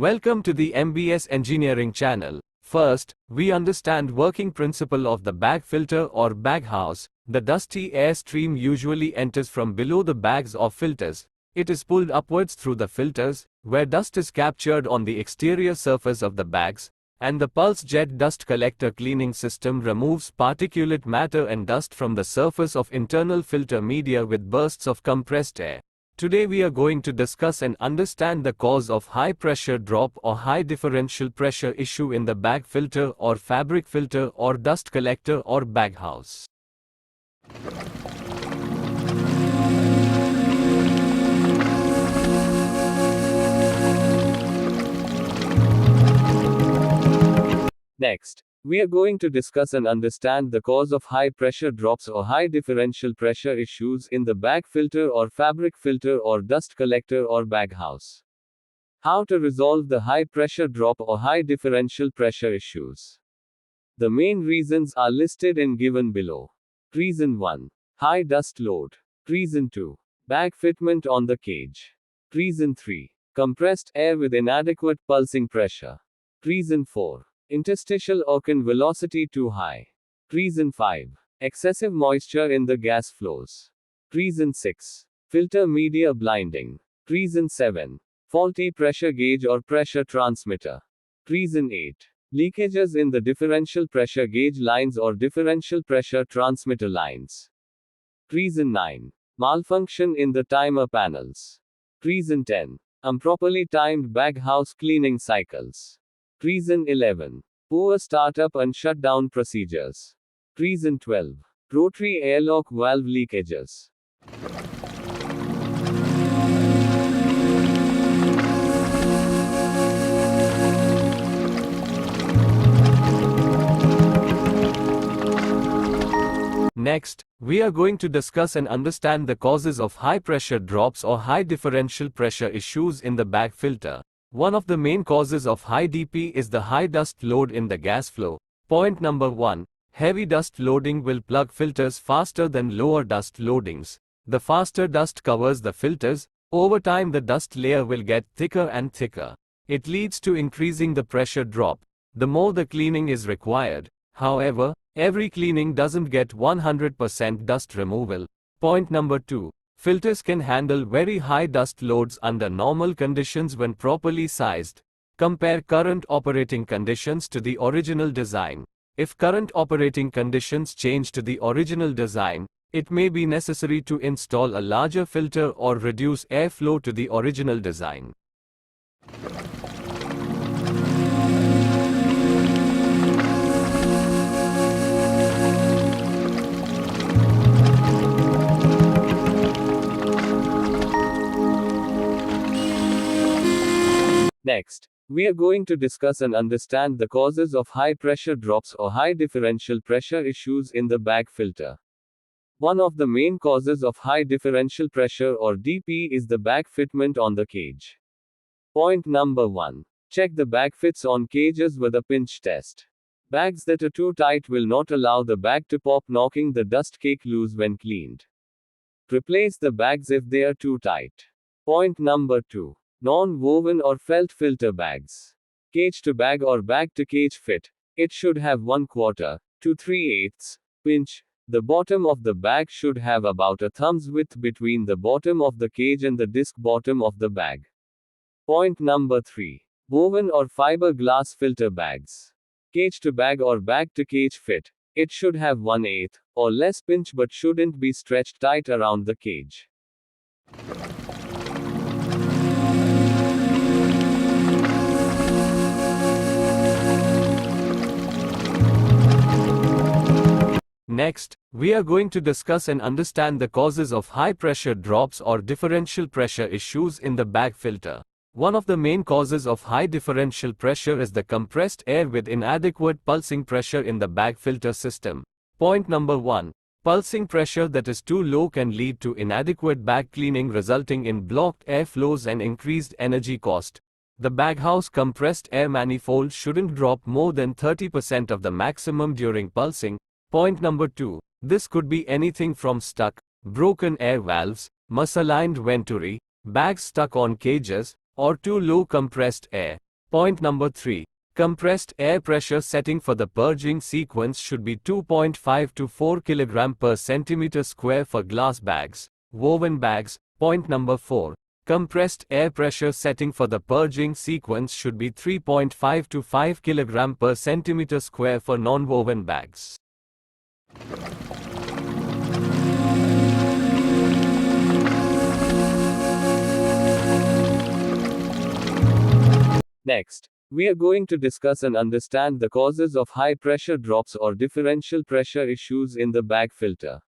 Welcome to the MBS Engineering channel. First, we understand working principle of the bag filter or baghouse. The dusty air stream usually enters from below the bags or filters. It is pulled upwards through the filters, where dust is captured on the exterior surface of the bags, and the pulse jet dust collector cleaning system removes particulate matter and dust from the surface of internal filter media with bursts of compressed air. Today we are going to discuss and understand the cause of high pressure drop or high differential pressure issue in the bag filter or fabric filter or dust collector or baghouse. Next, we are going to discuss and understand the cause of high pressure drops or high differential pressure issues in the bag filter or fabric filter or dust collector or baghouse. How to resolve the high pressure drop or high differential pressure issues. The main reasons are listed and given below. Reason 1. High dust load. Reason 2. Bag fitment on the cage. Reason 3. Compressed air with inadequate pulsing pressure. Reason 4. Interstitial occupant velocity too high. Reason 5. Excessive moisture in the gas flows. Reason 6. Filter media blinding. Reason 7. Faulty pressure gauge or pressure transmitter. Reason 8. Leakages in the differential pressure gauge lines or differential pressure transmitter lines. Reason 9. Malfunction in the timer panels. Reason 10. Improperly timed baghouse cleaning cycles. Reason 11. Poor startup and shutdown procedures. Reason 12. Rotary airlock valve leakages. Next, we are going to discuss and understand the causes of high pressure drops or high differential pressure issues in the bag filter. One of the main causes of high DP is the high dust load in the gas flow. Point number 1. Heavy dust loading will plug filters faster than lower dust loadings. The faster dust covers the filters, over time the dust layer will get thicker and thicker. It leads to increasing the pressure drop, the more the cleaning is required. However, every cleaning doesn't get 100% dust removal. Point number 2. Filters can handle very high dust loads under normal conditions when properly sized. Compare current operating conditions to the original design. If current operating conditions change to the original design, it may be necessary to install a larger filter or reduce airflow to the original design. Next, we are going to discuss and understand the causes of high pressure drops or high differential pressure issues in the bag filter. One of the main causes of high differential pressure or DP is the bag fitment on the cage. Point number 1. Check the bag fits on cages with a pinch test. Bags that are too tight will not allow the bag to pop, knocking the dust cake loose when cleaned. Replace the bags if they are too tight. Point number 2. Non-woven or felt filter bags. Cage to bag or bag to cage fit. It should have 1/4 to 3/8 pinch. The bottom of the bag should have about a thumb's width between the bottom of the cage and the disc bottom of the bag. Point number 3. Woven or fiberglass filter bags. Cage to bag or bag to cage fit. It should have 1/8 or less pinch but shouldn't be stretched tight around the cage. Next, we are going to discuss and understand the causes of high pressure drops or differential pressure issues in the bag filter. One of the main causes of high differential pressure is the compressed air with inadequate pulsing pressure in the bag filter system. Point number 1. Pulsing pressure that is too low can lead to inadequate bag cleaning, resulting in blocked air flows and increased energy cost. The baghouse compressed air manifold shouldn't drop more than 30% of the maximum during pulsing. Point number 2. This could be anything from stuck, broken air valves, misaligned venturi, bags stuck on cages, or too low compressed air. Point number 3. Compressed air pressure setting for the purging sequence should be 2.5 to 4 kg per centimeter square for glass bags, woven bags. Point number 4. Compressed air pressure setting for the purging sequence should be 3.5 to 5 kg per centimeter square for non-woven bags. Next, we are going to discuss and understand the causes of high pressure drops or differential pressure issues in the bag filter.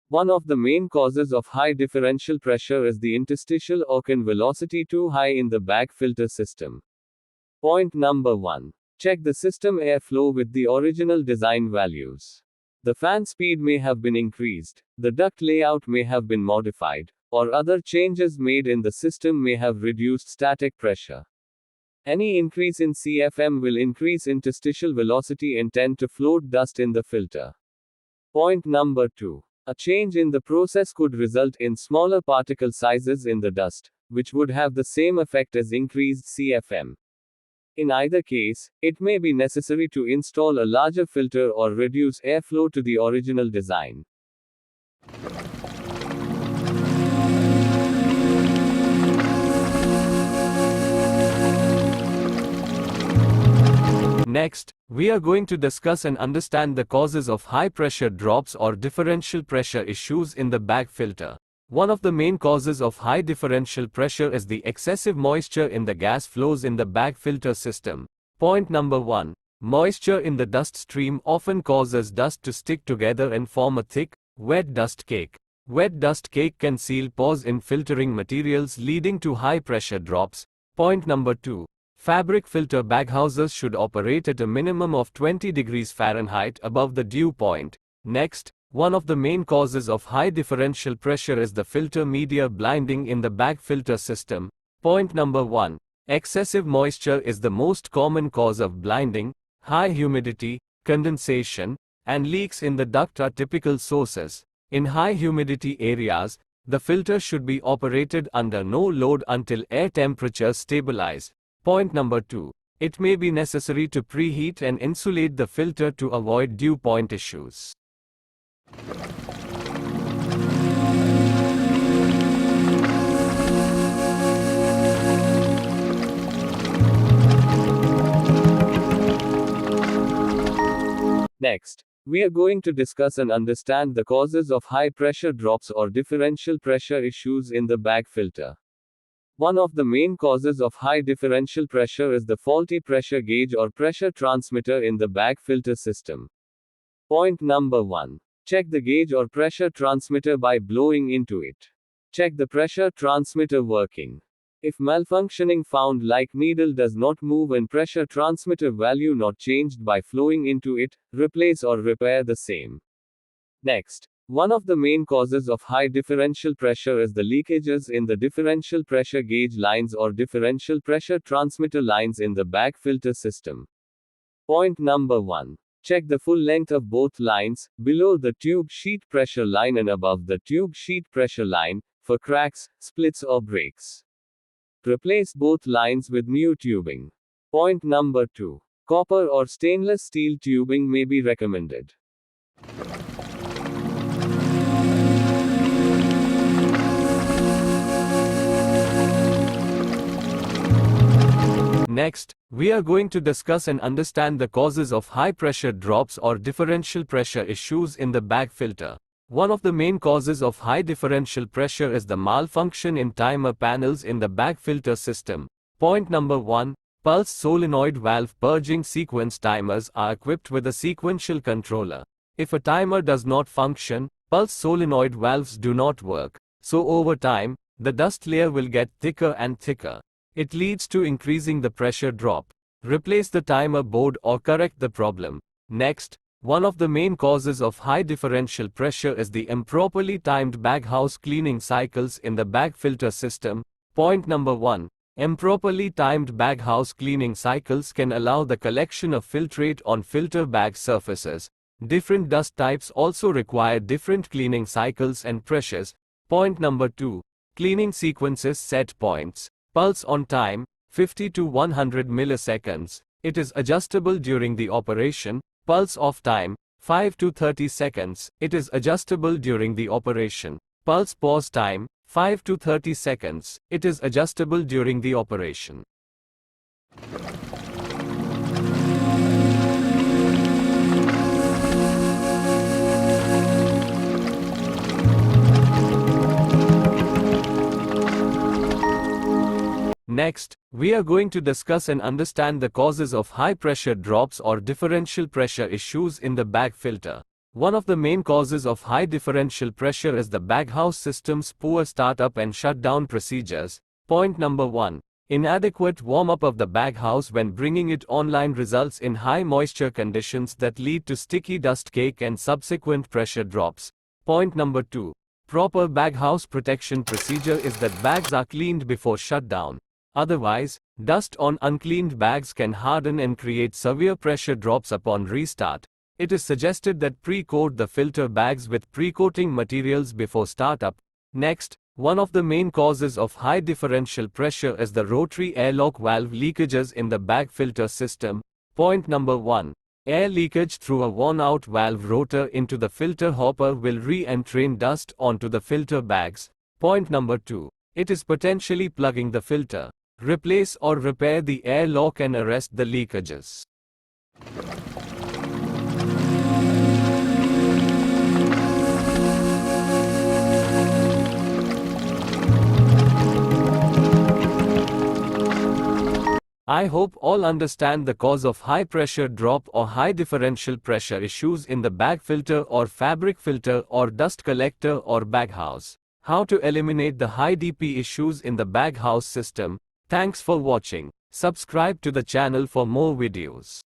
One of the main causes of high differential pressure is the interstitial or can velocity too high in the bag filter system. Point number 1. Check the system airflow with the original design values. The fan speed may have been increased, the duct layout may have been modified, or other changes made in the system may have reduced static pressure. Any increase in CFM will increase interstitial velocity and tend to float dust in the filter. Point number 2. A change in the process could result in smaller particle sizes in the dust, which would have the same effect as increased CFM. In either case, it may be necessary to install a larger filter or reduce airflow to the original design. Next, we are going to discuss and understand the causes of high pressure drops or differential pressure issues in the bag filter. One of the main causes of high differential pressure is the excessive moisture in the gas flows in the bag filter system. Point number 1. Moisture in the dust stream often causes dust to stick together and form a thick, wet dust cake. Wet dust cake can seal pores in filtering materials, leading to high pressure drops. Point number 2. Fabric filter baghouses should operate at a minimum of 20 degrees Fahrenheit above the dew point. Next, one of the main causes of high differential pressure is the filter media blinding in the bag filter system. Point number 1. Excessive moisture is the most common cause of blinding. High humidity, condensation, and leaks in the duct are typical sources. In high humidity areas, the filter should be operated under no load until air temperatures stabilize. Point number 2. It may be necessary to preheat and insulate the filter to avoid dew point issues. Next, we are going to discuss and understand the causes of high pressure drops or differential pressure issues in the bag filter. One of the main causes of high differential pressure is the faulty pressure gauge or pressure transmitter in the bag filter system. Point number 1. Check the gauge or pressure transmitter by blowing into it. Check the pressure transmitter working. If malfunctioning found, like needle does not move and pressure transmitter value not changed by flowing into it, replace or repair the same. Next, one of the main causes of high differential pressure is the leakages in the differential pressure gauge lines or differential pressure transmitter lines in the bag filter system. Point number 1. Check the full length of both lines, below the tube sheet pressure line and above the tube sheet pressure line, for cracks, splits or breaks. Replace both lines with new tubing. Point number 2. Copper or stainless steel tubing may be recommended. Next, we are going to discuss and understand the causes of high pressure drops or differential pressure issues in the bag filter. One of the main causes of high differential pressure is the malfunction in timer panels in the bag filter system. Point number 1. Pulse solenoid valve purging sequence timers are equipped with a sequential controller. If a timer does not function, pulse solenoid valves do not work. So over time, the dust layer will get thicker and thicker. It leads to increasing the pressure drop. Replace the timer board or correct the problem. Next, one of the main causes of high differential pressure is the improperly timed baghouse cleaning cycles in the bag filter system. Point number 1. Improperly timed baghouse cleaning cycles can allow the collection of filtrate on filter bag surfaces. Different dust types also require different cleaning cycles and pressures. Point number 2. Cleaning sequences set points. Pulse on time, 50 to 100 milliseconds. It is adjustable during the operation. Pulse off time, 5 to 30 seconds. It is adjustable during the operation. Pulse pause time, 5 to 30 seconds. It is adjustable during the operation. Next, we are going to discuss and understand the causes of high pressure drops or differential pressure issues in the bag filter. One of the main causes of high differential pressure is the Baghouse system's poor startup and shutdown procedures. Point number 1. Inadequate warm-up of the baghouse when bringing it online results in high moisture conditions that lead to sticky dust cake and subsequent pressure drops. Point number 2. Proper baghouse protection procedure is that bags are cleaned before shutdown. Otherwise, dust on uncleaned bags can harden and create severe pressure drops upon restart. It is suggested that pre-coat the filter bags with pre-coating materials before startup. Next, one of the main causes of high differential pressure is the rotary airlock valve leakages in the bag filter system. Point number 1. Air leakage through a worn-out valve rotor into the filter hopper will re-entrain dust onto the filter bags. Point number 2. It is potentially plugging the filter. Replace or repair the airlock and arrest the leakages. I hope all understand the cause of high pressure drop or high differential pressure issues in the bag filter or fabric filter or dust collector or baghouse. How to eliminate the high DP issues in the baghouse system. Thanks for watching. Subscribe to the channel for more videos.